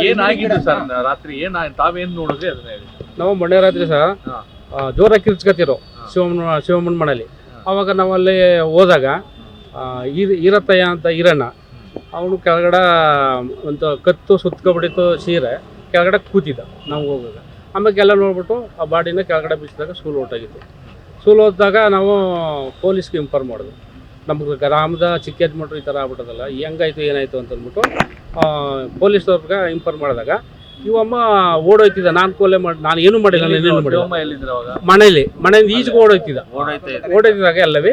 ಏನಾಗಿದೆ ಸರ್ ರಾತ್ರಿ ತಾವೇನ್ ನೋಡಿದ್ರಿ ಅದನ್ನ ಹೇಳಿ. ನಾವು ಮೊನ್ನೆ ರಾತ್ರಿ ಸಹ ಜೋರಾಗಿ ಕಿರ್ಚ್ಕತ್ತಿರೋ ಶಿವಮ್ಮನ ಮನೇಲಿ. ಅವಾಗ ನಾವು ಅಲ್ಲಿ ಹೋದಾಗ ಈರತ್ತಯ್ಯ ಅಂತ ಈರಣ್ಣ ಅವನು ಕೆಳಗಡೆ ಒಂದು ಕತ್ತು ಸುತ್ಕೊಬಿಟ್ಟಿತ್ತು ಸೀರೆ ಕೆಳಗಡೆ ಕೂತಿದ್ದ ನಾವು ಹೋಗುವಾಗ. ಆಮೇಲೆ ನೋಡ್ಬಿಟ್ಟು ಆ ಬಾಡಿನ ಕೆಳಗಡೆ ಬಿಸಿದಾಗ ಸೂಲು ಹೊರಟಾಗಿತ್ತು. ಸೂಲು ಹೋದಾಗ ನಾವು ಪೊಲೀಸ್ಗೆ ಇನ್ಫಾರ್ಮ್ ಮಾಡಿದ್ವಿ. ನಮ್ಗೆ ಗ್ರಾಮದ ಚಿಕ್ಕ ಯಜಮಾನ್ರು ಈ ಥರ ಆಗ್ಬಿಟ್ಟದಲ್ಲ, ಹೆಂಗಾಯ್ತು ಏನಾಯಿತು ಅಂತಂದ್ಬಿಟ್ಟು ಪೊಲೀಸ್ನವ್ರಿಗೆ ಇನ್ಫಾರ್ಮ್ ಮಾಡಿದಾಗ ಇವಮ್ಮ ಓಡೋಯ್ತಿದ್ದ. ನಾನು ಕೊಲೆ ಮಾಡಿ ನಾನು ಏನೂ ಮಾಡಿಲ್ಲ, ನಾನೇನು ಮಾಡಿಲ್ಲ. ಮನೆಯಿಂದ ಈಚೆಗೆ ಓಡೋಯ್ತಿದ್ದಾಗ ಎಲ್ಲವೇ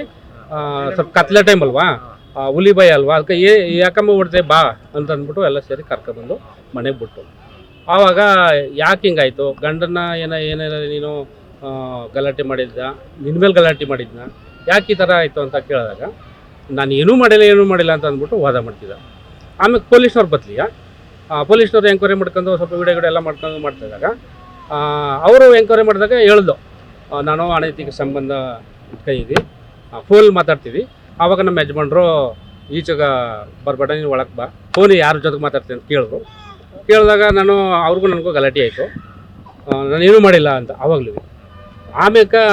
ಸ್ವಲ್ಪ ಕತ್ಲೆ ಟೈಮ್ ಅಲ್ವಾ, ಹುಲಿ ಭಯ ಅಲ್ವಾ, ಅದಕ್ಕೆ ಯಾಕಮ್ಮ ಓಡ್ತೇವೆ ಬಾ ಅಂತ ಅಂದ್ಬಿಟ್ಟು ಎಲ್ಲ ಸೇರಿ ಕರ್ಕೊಬಂದು ಮನೆಗೆ ಬಿಟ್ಟು. ಆವಾಗ ಯಾಕೆ ಹಿಂಗಾಯ್ತು, ಗಂಡನ್ನ ಏನಾರ ನೀನು ಗಲಾಟೆ ಮಾಡಿದ್ದ, ನಿನ್ನ ಮೇಲೆ ಗಲಾಟೆ ಮಾಡಿದ್ನ, ಯಾಕೆ ಈ ಥರ ಆಯಿತು ಅಂತ ಕೇಳಿದಾಗ ನಾನು ಏನೂ ಮಾಡಿಲ್ಲ ಅಂತ ಅಂದ್ಬಿಟ್ಟು ವಾದ ಮಾಡ್ತಿದ್ದ. ಆಮೇಲೆ ಪೊಲೀಸ್ನವ್ರು ಬತ್ತಲಿಯ ಪೊಲೀಸ್ನವ್ರು ಎಂಕ್ವೈರಿ ಮಾಡ್ಕೊಂಡು ಸ್ವಲ್ಪ ವಿಡಿಯೋ ಎಲ್ಲ ಮಾಡ್ತಿದ್ದಾಗ ಅವರು ಎಂಕ್ವೈರಿ ಮಾಡಿದಾಗ ಹೇಳ್ದು, ನಾನು ಅನೈತಿಕ ಸಂಬಂಧ ಇಟ್ಕೊಂಡಿದ್ವಿ, ಫೋನ್ ಮಾತಾಡ್ತೀವಿ. ಆವಾಗ ನಮ್ಮ ಯಜಮಾನ್ರು ಈಚೆಗೆ ಬರ್ಬೇಡ, ನೀನು ಒಳಗೆ ಬಾ, ಫೋನ್ ಯಾರ ಜೊತೆಗೆ ಮಾತಾಡ್ತೀನಿ ಅಂತ ಕೇಳಿದಾಗ ಅವ್ರಿಗೂ ನನಗೂ ಗಲಾಟೆ ಆಯಿತು, ನಾನೇನೂ ಮಾಡಿಲ್ಲ ಅಂತ ಆವಾಗಲೂ. ಆಮೇಲೆ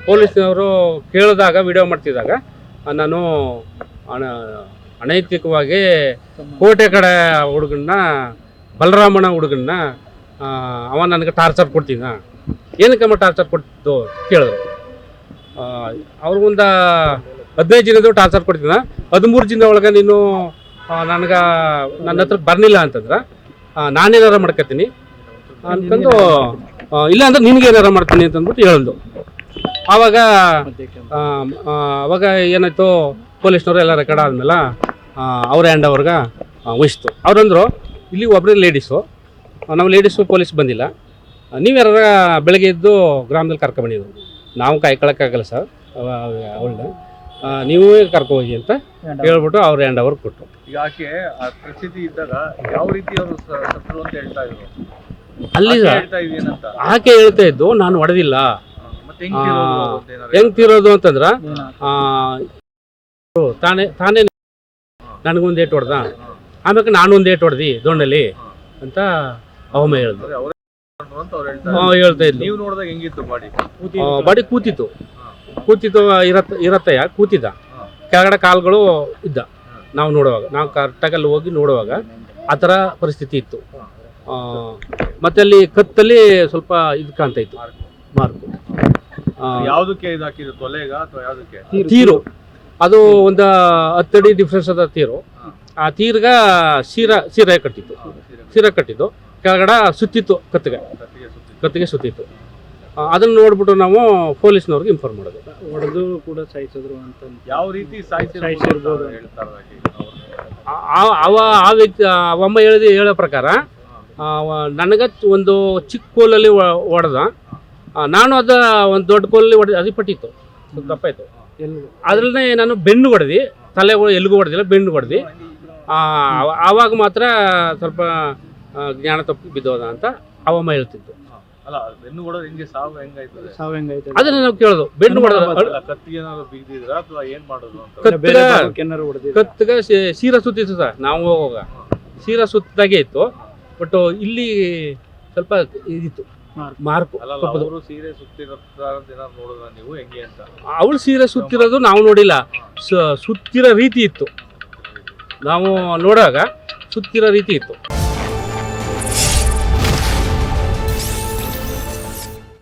ಪೊಲೀಸ್ನವರು ಕೇಳಿದಾಗ ವಿಡಿಯೋ ಮಾಡ್ತಿದ್ದಾಗ ನಾನು ಅನೈತಿಕವಾಗಿ ಕೋಟೆ ಕಡೆ ಹುಡುಗನ್ನ, ಬಲರಾಮನ ಹುಡುಗನ್ನ ಅವ ನನಗೆ ಟಾರ್ಚರ್ ಕೊಡ್ತೀನ, ಏನಕ್ಕಮ್ಮ ಟಾರ್ಚರ್ ಕೊಡ್ತಿದ್ದು ಕೇಳಿದ್ರು. ಅವ್ರಿಗೊಂದು 15 ದಿನದ ಟಾರ್ಚರ್ ಕೊಡ್ತೀನ, 13 ದಿನದ ಒಳಗೆ ನೀನು ನನ್ನ ಹತ್ರ ಬರಲಿಲ್ಲ ಅಂತಂದ್ರೆ ನಾನೇನಾರ ಮಾಡ್ಕೊತೀನಿ ಅಂತಂದು, ಇಲ್ಲ ಅಂದ್ರೆ ನಿನ್ಗೆ ಏನಾರ ಮಾಡ್ತೀನಿ ಅಂತಂದ್ಬಿಟ್ಟು ಹೇಳಿದ್ರು. ಆವಾಗ ಏನಾಯ್ತು, ಪೊಲೀಸ್ನವರು ಎಲ್ಲ ರೆಕಾರ್ಡ್ ಆದಮೇಲೆ ಅವ್ರ ಹ್ಯಾಂಡ್ ಓವರ್ಗೆ ವಹಿಸ್ತು. ಅವ್ರಂದ್ರು ಇಲ್ಲಿ ಒಬ್ಬರೇ ಲೇಡೀಸು, ನಾವು ಲೇಡೀಸು ಪೊಲೀಸ್ ಬಂದಿಲ್ಲ, ನೀವ್ಯಾರ ಬೆಳಗ್ಗೆ ಎದ್ದು ಗ್ರಾಮದಲ್ಲಿ ಕರ್ಕೊಂಬಂದಿದ್ರು, ನಾವು ಕಾಯ್ಕೊಳಕ್ಕಾಗಲ್ಲ ಸರ್ ಅವಳನ್ನ, ನೀವೇ ಕರ್ಕೊಹೋಗಿ ಅಂತ ಹೇಳ್ಬಿಟ್ಟು ಅವ್ರ ಹ್ಯಾಂಡ್ ಓವರ್ ಕೊಟ್ಟರು. ಯಾಕೆ ಆ ಪರಿಸ್ಥಿತಿ ಇದ್ದಾಗ ಯಾವ ರೀತಿ ಅವರು ಸತ್ರು ಅಂತ ಹೇಳ್ತಾ ಇದ್ರು? ಅಲ್ಲಿ ಆಕೆ ಹೇಳ್ತಾ ಇದ್ದು ನಾನು ಹೊಡೆದಿಲ್ಲ, ಹೆಂಗ್ ತೀರೋದು ಅಂತಂದ್ರ ತಾನೇ ನನಗೊಂದು ಏಟು ಹೊಡೆದ, ಆಮೇಲೆ ನಾನೊಂದು ಏಟು ಹೊಡೆದಿ ದೊಣ್ಣಲ್ಲಿ ಅಂತ ಅವಮ್ಮ ಹೇಳಿದ್ರು. ಹೇಳ್ತಾ ಇದ್ರು. ಬಾಡಿ ಕೂತಿತ್ತು ಇರತ್ತಯ್ಯ ಕೂತಿದ್ದ, ಕೆಳಗಡೆ ಕಾಲುಗಳು ಇದ್ದ. ನಾವು ನೋಡುವಾಗ, ನಾವು ಕರೆಕ್ಟಾಗಿ ಅಲ್ಲಿ ಹೋಗಿ ನೋಡುವಾಗ ಆ ಥರ ಪರಿಸ್ಥಿತಿ ಇತ್ತು. ಮತ್ತೆ ಅಲ್ಲಿ ಕತ್ತಲ್ಲಿ ಸ್ವಲ್ಪ ಇದು ಕಾಣ್ತಾ ಇತ್ತು, ಮಾರ್ಕು. ತೀರು ಅದು ಒಂದು 10 ಅಡಿ ಡಿಫ್ರೆನ್ಸ್ ಅದ ತೀರು. ಆ ತೀರ್ಗ ಸೀರೆ ಕಟ್ಟಿದ್ದು ಕೆಳಗಡೆ ಸುತ್ತಿತ್ತು, ಕತ್ತಿಗೆ ಸುತ್ತಿತ್ತು. ಅದನ್ನು ನೋಡ್ಬಿಟ್ಟು ನಾವು ಪೊಲೀಸ್ನವ್ರಿಗೆ ಇನ್ಫಾರ್ಮ್ ಮಾಡೋದು. ಹೊಡೆದು ಕೂಡ ಸಾಯಿಸಿದ್ರು ಅಂತ. ಯಾವ ರೀತಿ ಸಾಯಿಸಿರ್ಬೋದು ಆ ವ್ಯಕ್ತಿ ಅವಮ್ಮ ಹೇಳೋ ಪ್ರಕಾರ ನನಗೆ ಒಂದು ಚಿಕ್ಕ ಕೋಲಲ್ಲಿ ಹೊಡೆದ, ನಾನು ಅದು ಒಂದು ದೊಡ್ಡ ಕೋಲಲ್ಲಿ ಅದು ಪಟ್ಟಿತ್ತು, ದಪ್ಪ ಇತ್ತು. ಅದರಲ್ಲೇ ನಾನು ಬೆನ್ನು ಹೊಡೆದು, ತಲೆ ಎಲ್ಲಿಗೂ ಹೊಡೆದಿಲ್ಲ, ಬೆನ್ನು ಹೊಡೆದು. ಆವಾಗ ಮಾತ್ರ ಸ್ವಲ್ಪ ಜ್ಞಾನ ತಪ್ಪಿ ಬಿದ್ದೋದ ಅಂತ ಅವಮ್ಮ ಹೇಳ್ತಿತ್ತು. ಅದನ್ನ ನಾವು ಕೇಳೋದು, ಬೆನ್ನು ಕತ್ತಿಗೆ ಸೀರೆ ಸುತ್ತಿತ್ತು ಸರ್. ನಾವು ಹೋಗುವಾಗ ಸೀರೆ ಸುತ್ತಾಗೆ ಇತ್ತು, ಬಟ್ ಇಲ್ಲಿ ಸ್ವಲ್ಪ ಇದಿತ್ತು ಮಾರ್ಕು. ಅವಳು ಸೀರೆ ಸುತ್ತಿರೋದು ನಾವು ನೋಡಿಲ್ಲ, ಸುತ್ತಿರೋ ರೀತಿ ಇತ್ತು. ನಾವು ನೋಡುವಾಗ ಸುತ್ತಿರೋ ರೀತಿ ಇತ್ತು.